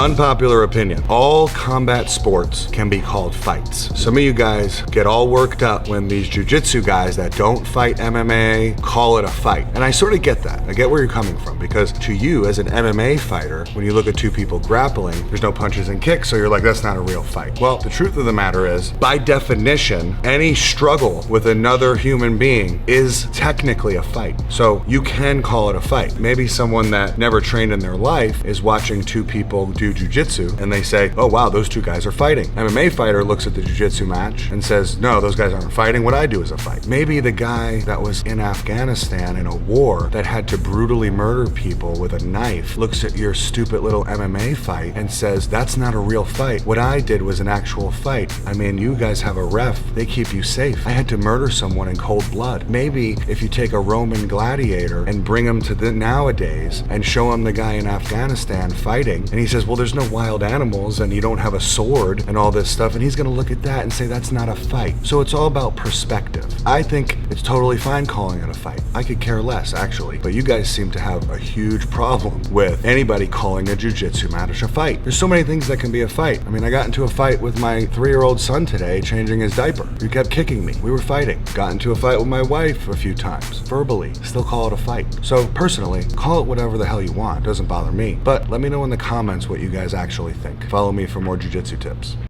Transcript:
Unpopular opinion. All combat sports can be called fights. Some of you guys get all worked up when these jiu-jitsu guys that don't fight MMA call it a fight. And I sort of get that. I get where you're coming from, because to you as an MMA fighter, when you look at two people grappling, there's no punches and kicks, so you're like, that's not a real fight. Well, the truth of the matter is, by definition, any struggle with another human being is technically a fight. So you can call it a fight. Maybe someone that never trained in their life is watching two people do jiu-jitsu and they say, oh wow, those two guys are fighting. MMA fighter looks at the jiu-jitsu match and says, no, those guys aren't fighting. What I do is a fight. Maybe the guy that was in Afghanistan in a war that had to brutally murder people with a knife looks at your stupid little MMA fight and says, that's not a real fight. What I did was an actual fight. I mean, you guys have a ref. They keep you safe. I had to murder someone in cold blood. Maybe if you take a Roman gladiator and bring him to the nowadays and show him the guy in Afghanistan fighting, and he says, well, there's no wild animals and you don't have a sword and all this stuff, and he's gonna look at that and say that's not a fight. So it's all about perspective. I think it's totally fine calling it a fight. I could care less, actually, but you guys seem to have a huge problem with anybody calling a jiu-jitsu match a fight. There's so many things that can be a fight. I mean, I got into a fight with my 3-year-old son today changing his diaper. He kept kicking me. We were fighting. Got into a fight with my wife a few times, verbally. Still call it a fight. So personally, call it whatever the hell you want. Doesn't bother me. But let me know in the comments what you guys actually think. Follow me for more jiu-jitsu tips.